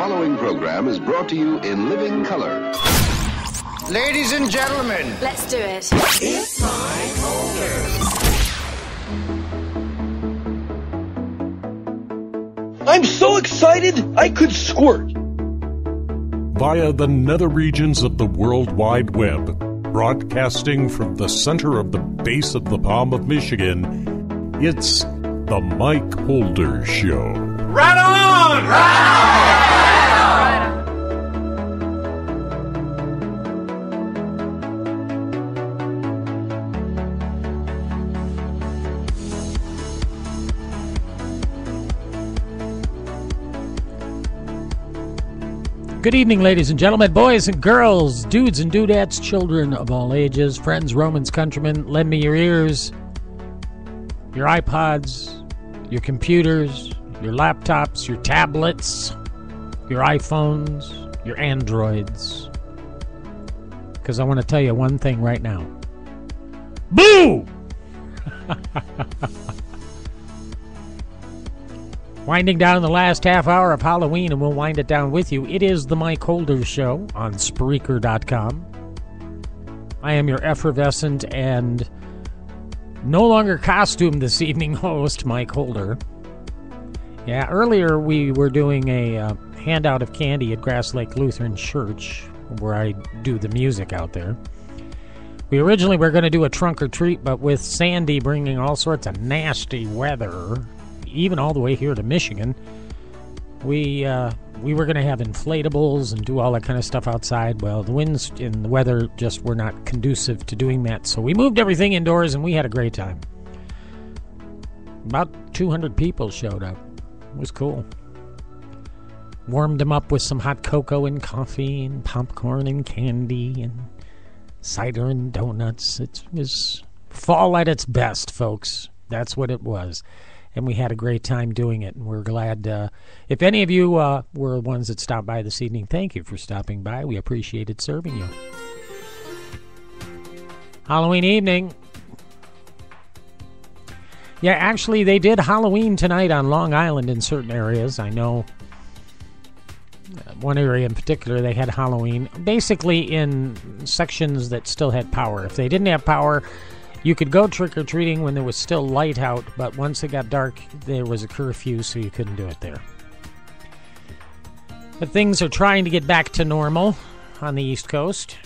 following program is brought to you in living color. Ladies and gentlemen, let's do it. It's Mike Holder. I'm so excited I could squirt. Via the nether regions of the World Wide Web, broadcasting from the center of the base of the Palm of Michigan, it's the Mike Holder Show. Right on! Good evening, ladies and gentlemen, boys and girls, dudes and dudettes, children of all ages, friends, Romans, countrymen. Lend me your ears, your iPods, your computers, your laptops, your tablets, your iPhones, your Androids. Because I want to tell you one thing right now. Boo! Winding down the last half hour of Halloween, and we'll wind it down with you. It is the Mike Holder Show on Spreaker.com. I am your effervescent and no longer costumed this evening host, Mike Holder. Yeah, earlier we were doing a handout of candy at Grass Lake Lutheran Church, where I do the music out there. We originally were going to do a trunk or treat, but with Sandy bringing all sorts of nasty weather, even all the way here to Michigan, we were going to have inflatables and do all that kind of stuff outside. Well, the winds and the weather just were not conducive to doing that, so we moved everything indoors, and we had a great time. About 200 people showed up. It was cool. Warmed them up with some hot cocoa and coffee and popcorn and candy and cider and donuts. It was fall at its best, folks. That's what it was. And we had a great time doing it, and we're glad. If any of you were ones that stopped by this evening, thank you for stopping by. We appreciated serving you. Halloween evening. Yeah, actually, they did Halloween tonight on Long Island in certain areas. I know one area in particular, they had Halloween, basically in sections that still had power. If they didn't have power, you could go trick-or-treating when there was still light out, but once it got dark, there was a curfew, so you couldn't do it there. But things are trying to get back to normal on the East Coast.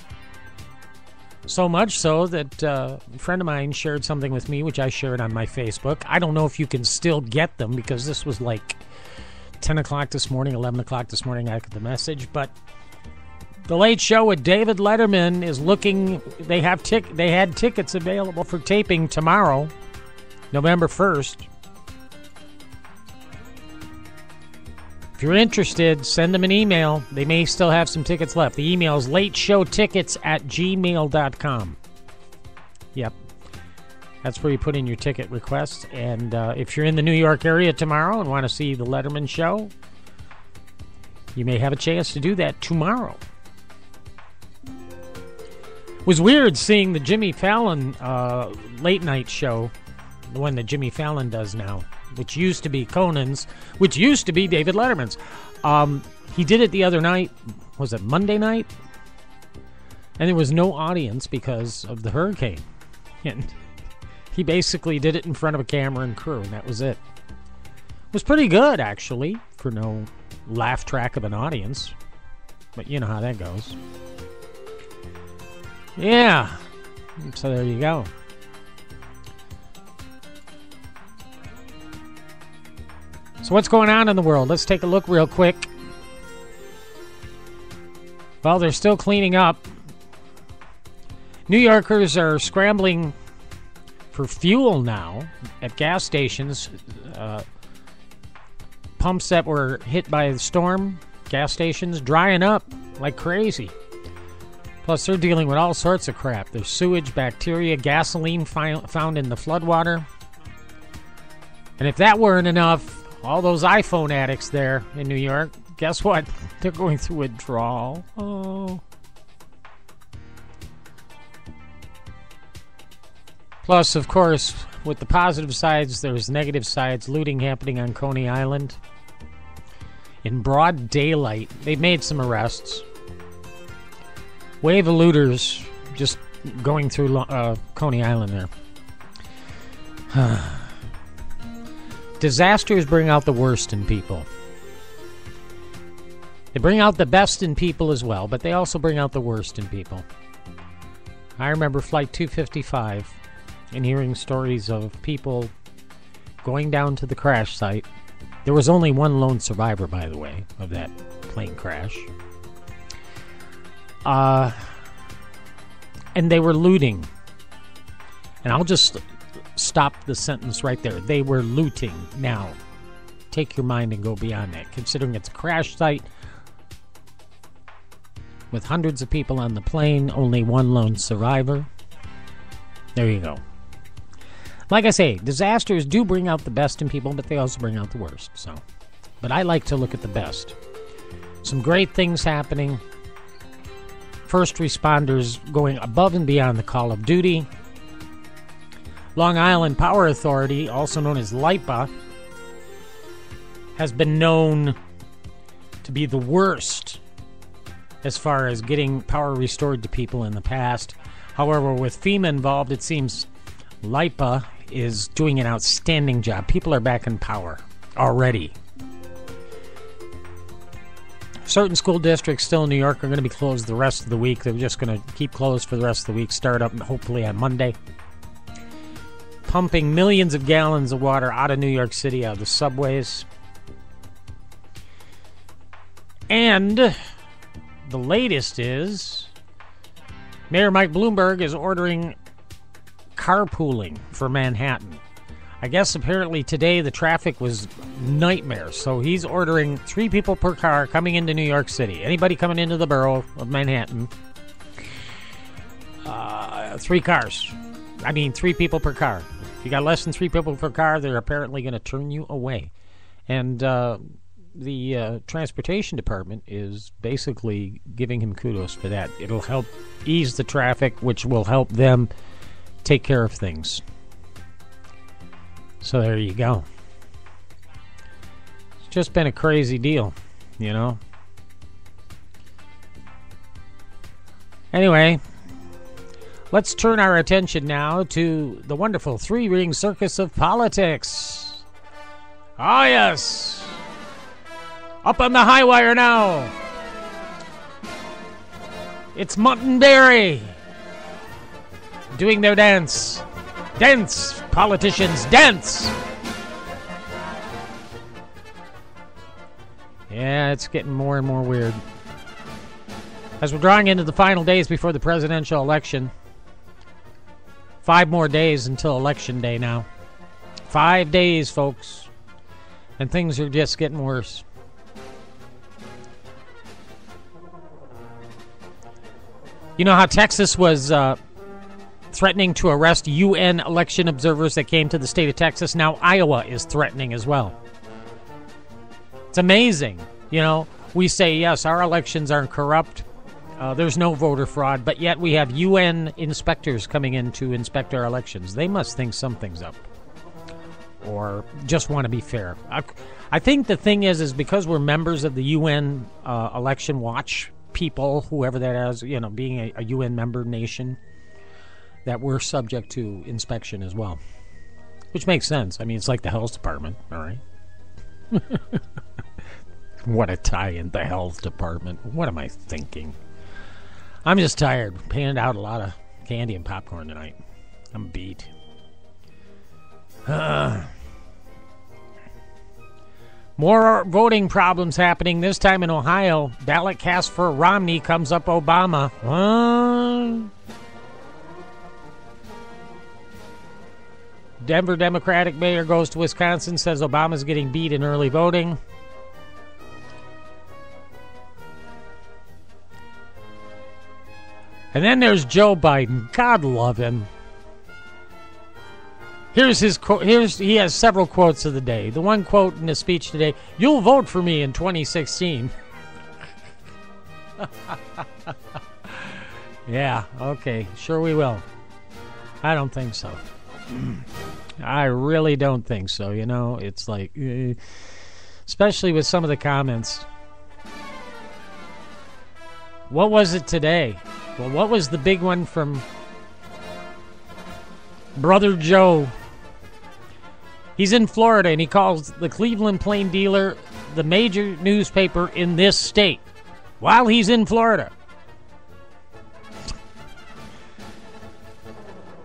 So much so that a friend of mine shared something with me, which I shared on my Facebook. I don't know if you can still get them, because this was like 10 o'clock this morning, 11 o'clock this morning, I got the message, but The Late Show with David Letterman is looking. They had tickets available for taping tomorrow, November 1st. If you're interested, send them an email. They may still have some tickets left. The email is lateshowtickets@gmail.com. Yep. That's where you put in your ticket request. And if you're in the New York area tomorrow and want to see the Letterman show, you may have a chance to do that tomorrow. It was weird seeing the Jimmy Fallon late night show, the one that Jimmy Fallon does now, which used to be Conan's, which used to be David Letterman's. He did it the other night. Was it Monday night? And there was no audience because of the hurricane. And he basically did it in front of a camera and crew, and that was it. It was pretty good, actually, for no laugh track of an audience. But you know how that goes. Yeah. So there you go. So what's going on in the world? Let's take a look real quick. Well, they're still cleaning up. New Yorkers are scrambling for fuel now at gas stations. Pumps that were hit by the storm, gas stations drying up like crazy. Plus, they're dealing with all sorts of crap. There's sewage, bacteria, gasoline found in the floodwater. And if that weren't enough, all those iPhone addicts there in New York, guess what? They're going through withdrawal. Oh. Plus, of course, with the positive sides, there's negative sides. Looting happening on Coney Island. in broad daylight. They've made some arrests. Wave of looters just going through Coney Island there. Disasters bring out the worst in people. They bring out the best in people as well, but they also bring out the worst in people. I remember Flight 255 and hearing stories of people going down to the crash site. There was only one lone survivor, by the way, of that plane crash. And they were looting. And I'll just stop the sentence right there. They were looting. Now, take your mind and go beyond that. Considering it's a crash site with hundreds of people on the plane, only one lone survivor. There you go. Like I say, disasters do bring out the best in people, but they also bring out the worst. But I like to look at the best. Some great things happening. First responders going above and beyond the call of duty. Long Island Power Authority, also known as LIPA, has been known to be the worst as far as getting power restored to people in the past. However, with FEMA involved, it seems LIPA is doing an outstanding job. People are back in power already. Certain school districts still in New York are going to be closed the rest of the week. They're just going to keep closed for the rest of the week, start up hopefully on Monday. Pumping millions of gallons of water out of New York City, out of the subways. And the latest is Mayor Mike Bloomberg is ordering carpooling for Manhattan. I guess apparently today the traffic was nightmare, so he's ordering 3 people per car coming into New York City. Anybody coming into the borough of Manhattan, 3 cars. 3 people per car. If you got less than 3 people per car, they're apparently going to turn you away. And the transportation department is basically giving him kudos for that. It'll help ease the traffic, which will help them take care of things. So there you go. It's just been a crazy deal, you know. Anyway, let's turn our attention now to the wonderful 3-ring circus of politics. Ah, yes. Up on the high wire now. It's Muttonberry doing their dance. Dance, politicians, dance. Yeah, it's getting more and more weird. As we're drawing into the final days before the presidential election, 5 more days until Election Day now. 5 days, folks. And things are just getting worse. You know how Texas was threatening to arrest UN election observers that came to the state of Texas? Now Iowa is threatening as well. It's amazing. You know, we say, yes, our elections aren't corrupt. There's no voter fraud, but yet we have UN inspectors coming in to inspect our elections. They must think something's up. Or just want to be fair. I think the thing is because we're members of the UN election watch people, whoever that is, you know, being a UN member nation, that we're subject to inspection as well. Which makes sense. I mean, it's like the health department, all right? What a tie-in, the health department. What am I thinking? I'm just tired. Handed out a lot of candy and popcorn tonight. I'm beat. More voting problems happening, this time in Ohio. Ballot cast for Romney comes up Obama. Denver Democratic mayor goes to Wisconsin, says Obama's getting beat in early voting. And then there's Joe Biden. God love him. Here's his quote. He has several quotes of the day. The one quote in his speech today: "You'll vote for me in 2016." Yeah, okay, sure we will. I don't think so. I really don't think so. You know, it's like especially with some of the comments. What was it today? Well, what was the big one from Brother Joe? He's in Florida, and he calls the Cleveland Plain Dealer the major newspaper in this state while he's in Florida.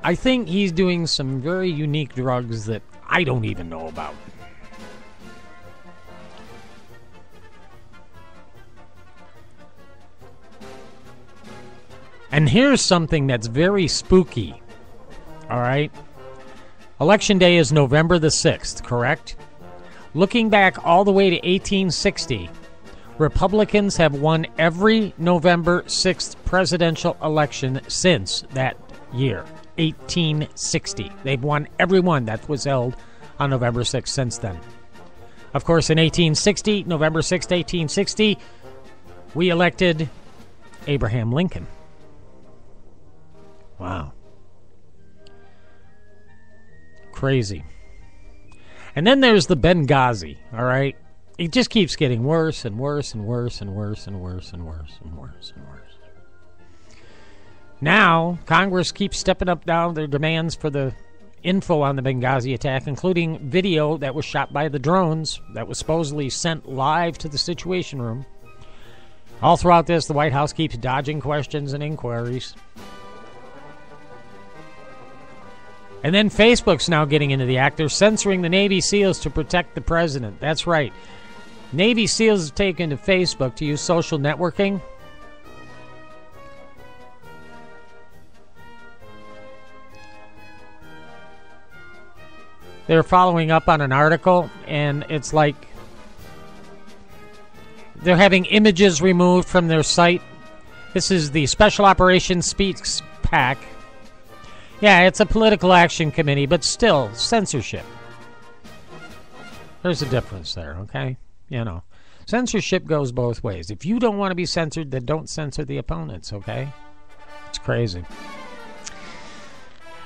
I think he's doing some very unique drugs that I don't even know about. And here's something that's very spooky. All right? Election day is November the 6th, correct? Looking back all the way to 1860, Republicans have won every November 6th presidential election since that year, 1860. They've won every one that was held on November 6th since then. Of course, in 1860, November 6th, 1860, we elected Abraham Lincoln. Wow. Crazy. And then there's the Benghazi, all right? It just keeps getting worse and worse and worse and worse and worse and worse and worse and worse. Now, Congress keeps stepping up down their demands for the info on the Benghazi attack, including video that was shot by the drones that was supposedly sent live to the Situation Room. All throughout this, the White House keeps dodging questions and inquiries. And then Facebook's now getting into the act. They're censoring the Navy SEALs to protect the president. That's right. Navy SEALs have taken to Facebook to use social networking. They're following up on an article, and it's like they're having images removed from their site. This is the Special Operations Speaks PAC. Yeah, it's a political action committee, but still, censorship. There's a difference there, okay? You know, censorship goes both ways. If you don't want to be censored, then don't censor the opponents, okay? It's crazy.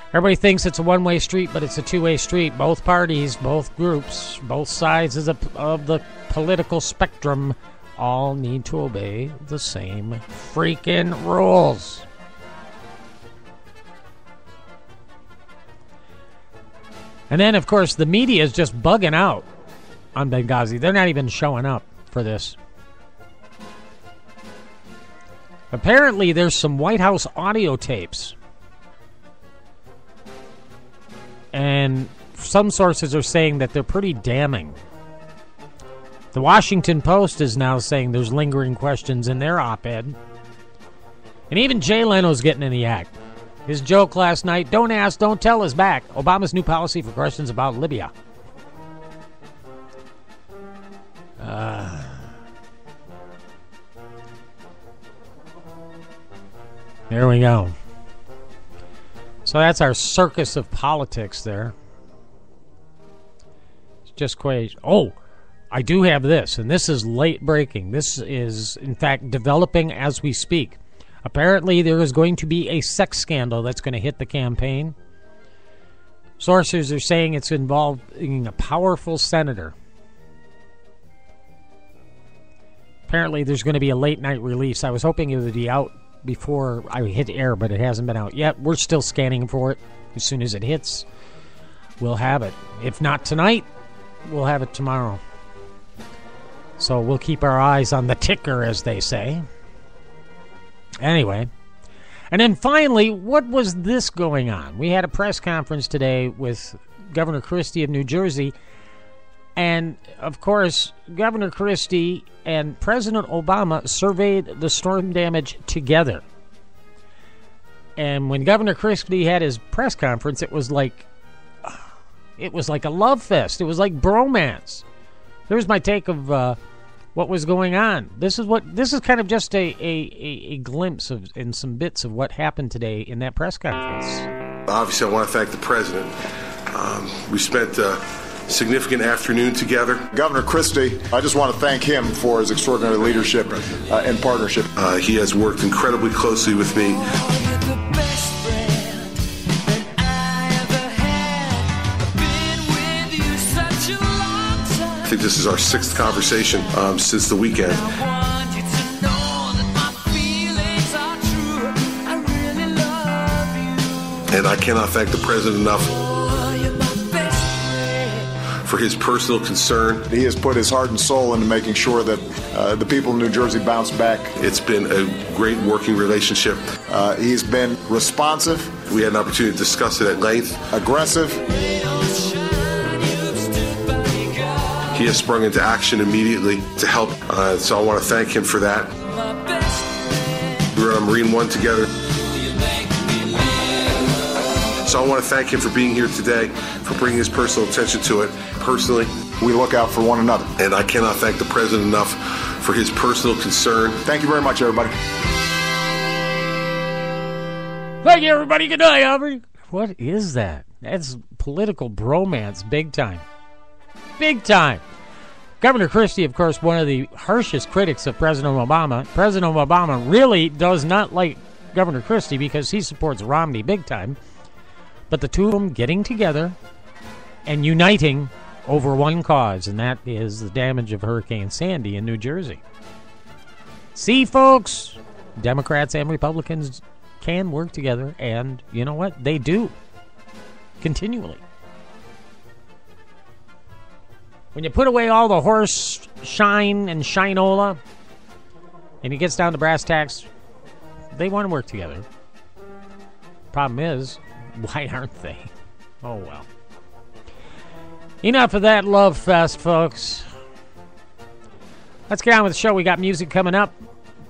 Everybody thinks it's a one-way street, but it's a two-way street. Both parties, both groups, both sides of the political spectrum all need to obey the same freaking rules. And then, of course, the media is just bugging out on Benghazi. They're not even showing up for this. Apparently, there's some White House audio tapes. And some sources are saying that they're pretty damning. The Washington Post is now saying there's lingering questions in their op-ed. And even Jay Leno's getting in the act. His joke last night, "Don't ask, don't tell," is back. Obama's new policy for questions about Libya. There we go. So that's our circus of politics there. It's just crazy. Oh, I do have this, and this is late breaking. This is, in fact, developing as we speak. Apparently, there is going to be a sex scandal that's going to hit the campaign. Sources are saying it's involving a powerful senator. Apparently, there's going to be a late-night release. I was hoping it would be out before I hit air, but it hasn't been out yet. We're still scanning for it. As soon as it hits, we'll have it. If not tonight, we'll have it tomorrow. So we'll keep our eyes on the ticker, as they say. Anyway, and then finally, what was this going on? We had a press conference today with Governor Christie of New Jersey, and of course, Governor Christie and President Obama surveyed the storm damage together. And when Governor Christie had his press conference, it was like a love fest. It was like bromance. There's my take of what was going on. This is kind of just a glimpse of and some bits of what happened today in that press conference. Obviously, I want to thank the president. We spent a significant afternoon together. Governor Christie, I just want to thank him for his extraordinary leadership and partnership. He has worked incredibly closely with me. I think this is our sixth conversation since the weekend. And I cannot thank the president enough for his personal concern. He has put his heart and soul into making sure that the people of New Jersey bounce back. It's been a great working relationship. He's been responsive. We had an opportunity to discuss it at length. Aggressive. He has sprung into action immediately to help. So I want to thank him for that. We were on Marine One together. So I want to thank him for being here today, for bringing his personal attention to it. Personally, we look out for one another. And I cannot thank the president enough for his personal concern. Thank you very much, everybody. Thank you, everybody. Good night, Aubrey. What is that? That's political bromance, big time. Big time. Governor Christie, of course, one of the harshest critics of President Obama. President Obama really does not like Governor Christie because he supports Romney big time. But the two of them getting together and uniting over one cause, and that is the damage of Hurricane Sandy in New Jersey. See, folks, Democrats and Republicans can work together, and you know what? They do. Continually. When you put away all the horse shine and shinola, and it gets down to brass tacks, they want to work together. Problem is, why aren't they? Oh, well. Enough of that love fest, folks. Let's get on with the show. We got music coming up.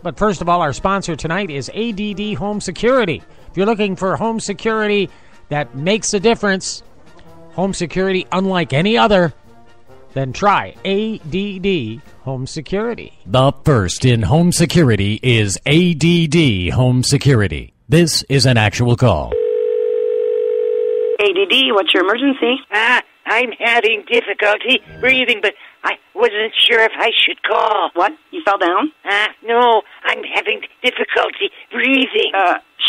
But first of all, our sponsor tonight is ADD Home Security. If you're looking for home security that makes a difference, home security unlike any other, then try ADD Home Security. The first in home security is ADD Home Security. This is an actual call. ADD, what's your emergency? I'm having difficulty breathing, but I wasn't sure if I should call. What? You fell down? No, I'm having difficulty breathing.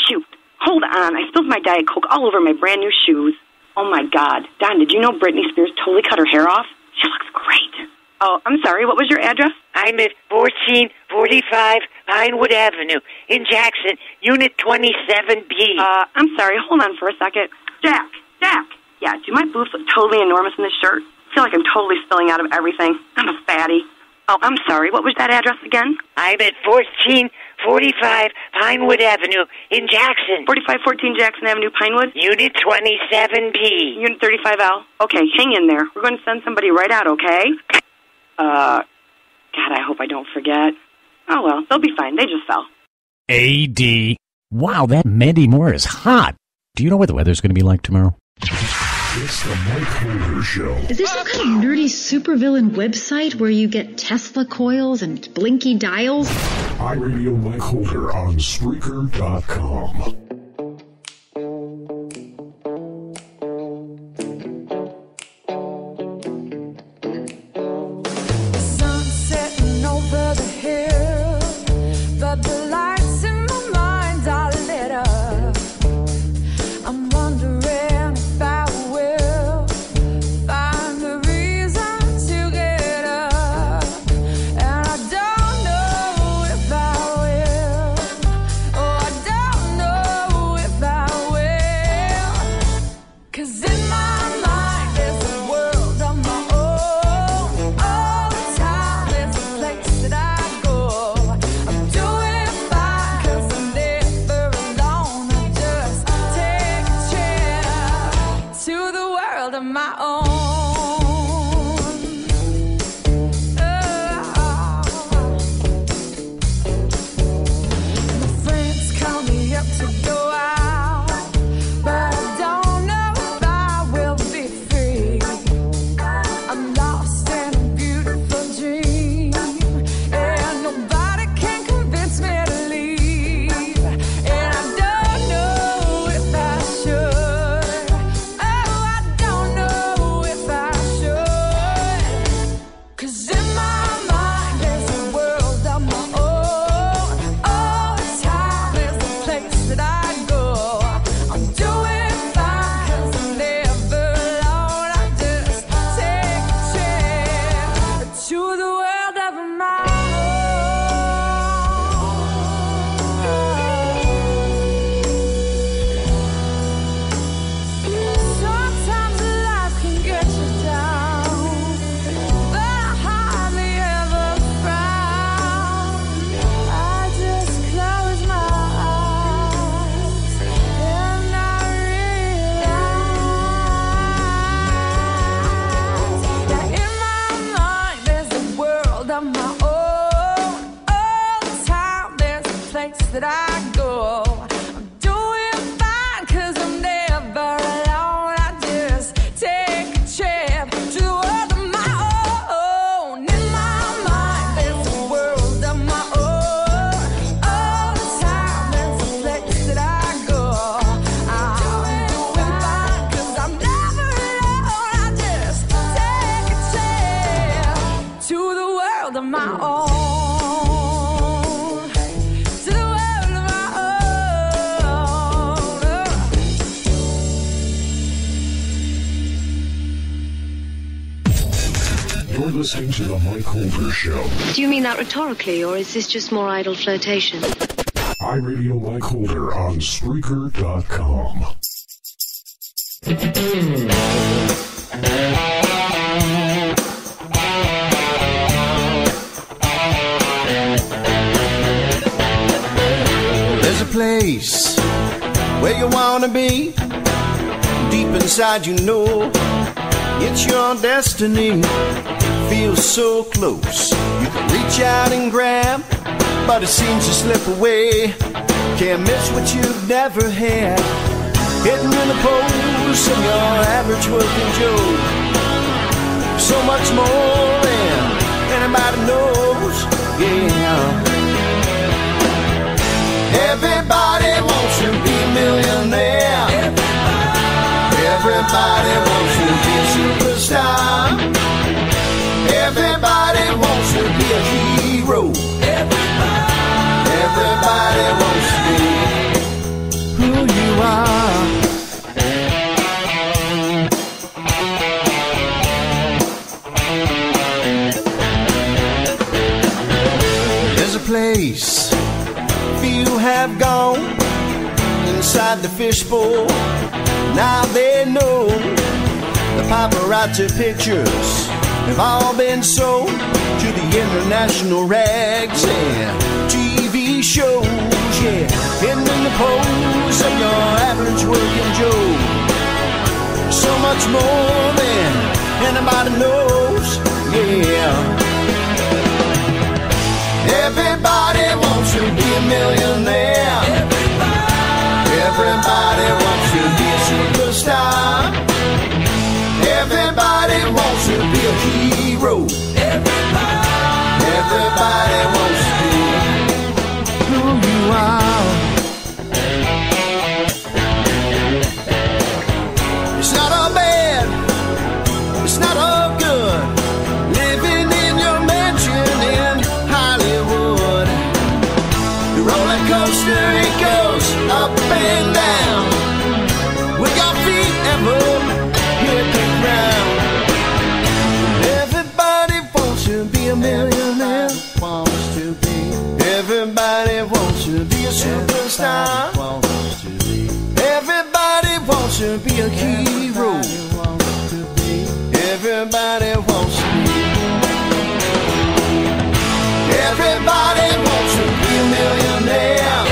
Shoot. Hold on. I spilled my Diet Coke all over my brand new shoes. Oh, my God. Don, did you know Britney Spears totally cut her hair off? She looks great. Oh, I'm sorry. What was your address? I'm at 1445 Pinewood Avenue in Jackson, Unit 27B. I'm sorry. Hold on for a second. Jack. Yeah, do my boobs look totally enormous in this shirt? I feel like I'm totally spilling out of everything. I'm a fatty. Oh, I'm sorry. What was that address again? I'm at 1445 Pinewood Avenue in Jackson. 4514 Jackson Avenue, Pinewood? Unit 27B. Unit 35L. Okay, hang in there. We're going to send somebody right out, okay? God, I hope I don't forget. Oh, well, they'll be fine. They just fell. AD. Wow, that Mandy Moore is hot. Do you know what the weather's going to be like tomorrow? It's the Mike Holder Show. Is there some kind of nerdy supervillain website where you get Tesla coils and blinky dials? iRadio Mike Holder on Spreaker.com. Oh, I don't know world of my own. To the world of my own. You're listening to The Mike Holder Show. Do you mean that rhetorically, or is this just more idle flirtation? iRadio Mike Holder on Spreaker.com. There's a place where you want to be. Deep inside you know it's your destiny. Feels so close, you can reach out and grab, but it seems to slip away. Can't miss what you've never had. Getting in the pose of your average working Joe. So much more than anybody knows, yeah. Everybody wants to be a millionaire. Everybody wants to be a superstar. Everybody wants to be a hero. Everybody wants to be who you are. There's a place few have gone inside the fishbowl. Now they know the paparazzi pictures have all been sold to the international rags and TV shows, yeah. Hidden in the pose of your average working Joe. So much more than anybody knows, yeah. Everybody wants to be a millionaire. Everybody wants to be a superstar. Everybody wants to be a hero. Everybody wants to be who you are. It's not all bad, it's not all good, living in your mansion in Hollywood. The roller coaster, it goes up and down. With your feet never hit the ground. Everybody wants to be a millionaire. Wants to be. Everybody wants to be a superstar. Wants to be. Everybody wants to be a hero. Everybody wants to be. Everybody wants to be a millionaire.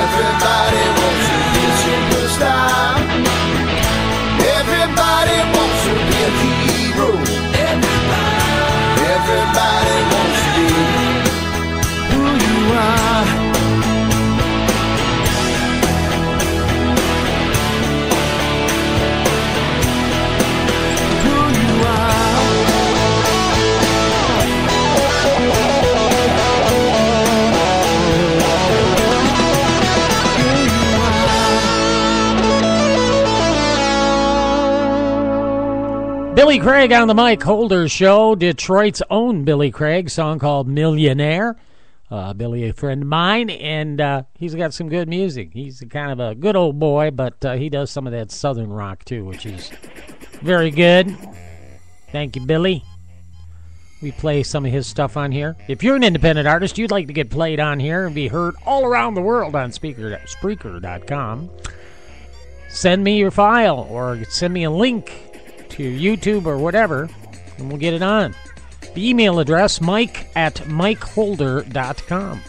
Everybody wants to be a superstar. Everybody wants to be a hero. Everybody wants to be who you are. Who you are. Billy Craig on the Mike Holder Show, Detroit's own Billy Craig, song called Millionaire. Billy, a friend of mine, and he's got some good music. He's kind of a good old boy, but he does some of that southern rock, too, which is very good. Thank you, Billy. We play some of his stuff on here. If you're an independent artist, you'd like to get played on here and be heard all around the world on Spreaker.com, send me your file or send me a link to YouTube or whatever, and we'll get it on. The email address, mike@mikeholder.com.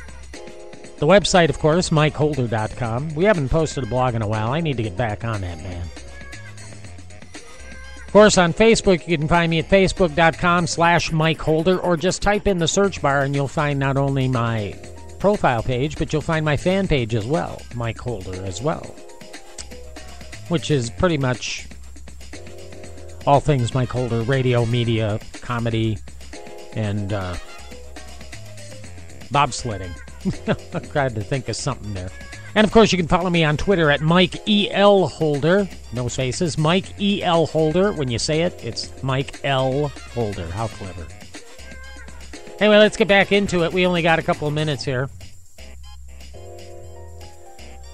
The website, of course, mikeholder.com. We haven't posted a blog in a while. I need to get back on that, man. Of course, on Facebook, you can find me at facebook.com/mikeholder, or just type in the search bar and you'll find not only my profile page, but you'll find my fan page as well, Mike Holder as well, which is pretty much all things Mike Holder, radio, media, comedy, and bobsledding. I tried to think of something there. And, of course, you can follow me on Twitter at Mike E.L. Holder. No spaces. Mike E.L. Holder. When you say it, it's Mike L. Holder. How clever. Anyway, let's get back into it. We only got a couple of minutes here.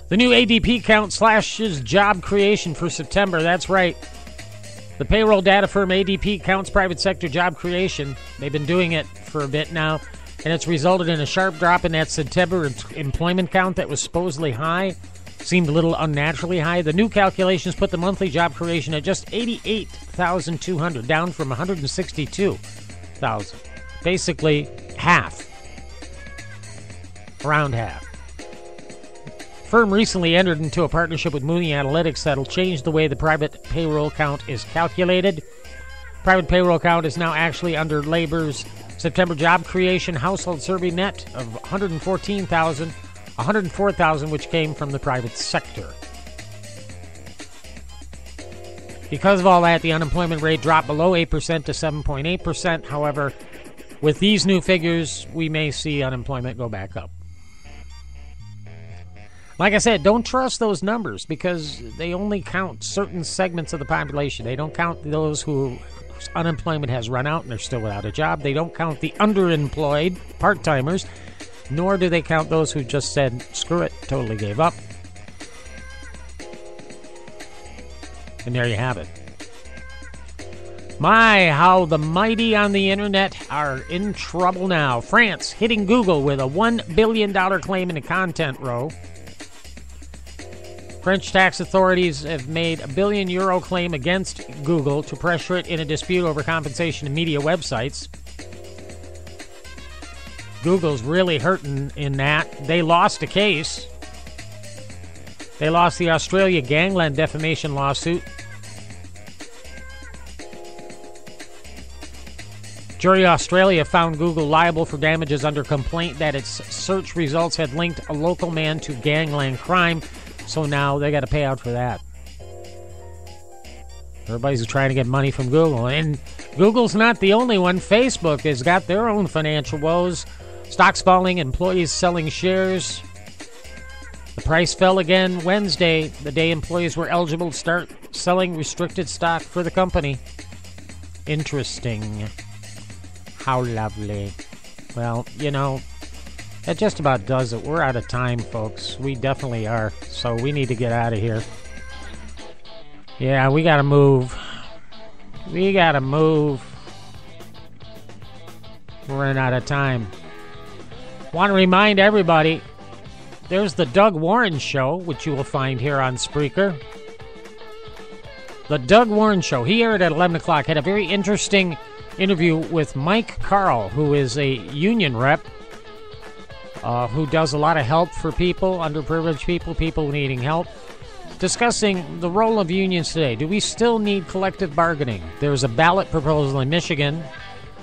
The new ADP count slashes job creation for September. That's right. The payroll data firm ADP counts private sector job creation. They've been doing it for a bit now, and it's resulted in a sharp drop in that September employment count that was supposedly high. Seemed a little unnaturally high. The new calculations put the monthly job creation at just 88,200, down from 162,000. Basically half. Around half. Firm recently entered into a partnership with Mooney Analytics that'll change the way the private payroll count is calculated. Private payroll count is now actually under Labor's September job creation household survey net of 104,000, which came from the private sector. Because of all that, the unemployment rate dropped below 8% to 7.8%. However, with these new figures, we may see unemployment go back up. Like I said, don't trust those numbers because they only count certain segments of the population. They don't count those whose unemployment has run out and they're still without a job. They don't count the underemployed part-timers, nor do they count those who just said, screw it, totally gave up. And there you have it. My, how the mighty on the internet are in trouble now. France hitting Google with a $1 billion claim in the content row. French tax authorities have made a €1 billion claim against Google to pressure it in a dispute over compensation to media websites. Google's really hurting in that. They lost a case. They lost the Australia gangland defamation lawsuit. Jury Australia found Google liable for damages under complaint that its search results had linked a local man to gangland crime. So now they got to pay out for that. Everybody's trying to get money from Google. And Google's not the only one. Facebook has got their own financial woes. Stocks falling, employees selling shares. The price fell again Wednesday, the day employees were eligible to start selling restricted stock for the company. Interesting. How lovely. Well, you know, that just about does it. We're out of time, folks. We definitely are. So we need to get out of here. Yeah, we gotta move. We gotta move. We're running out of time. Want to remind everybody, there's the Doug Warren Show, which you will find here on Spreaker. The Doug Warren Show. He aired at 11 o'clock. Had a very interesting interview with Mike Carl, who is a union rep. Who does a lot of help for people, underprivileged people needing help, discussing the role of unions today. Do we still need collective bargaining? There's a ballot proposal in Michigan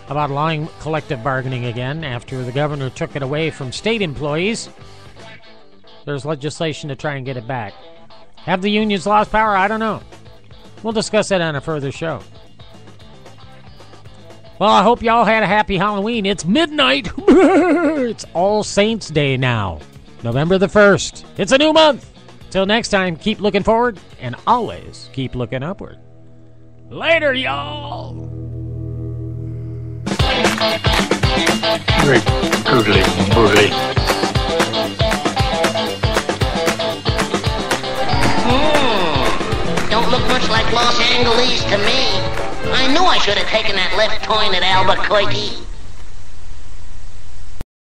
about allowing collective bargaining again after the governor took it away from state employees. There's legislation to try and get it back. Have the unions lost power? I don't know. We'll discuss that on a further show. Well, I hope y'all had a happy Halloween. It's midnight. It's All Saints Day now. November the 1st. It's a new month. Till next time, keep looking forward and always keep looking upward. Later, y'all. Very brutally. Don't look much like Los Angeles to me. I knew I should have taken that left turn at Albuquerque.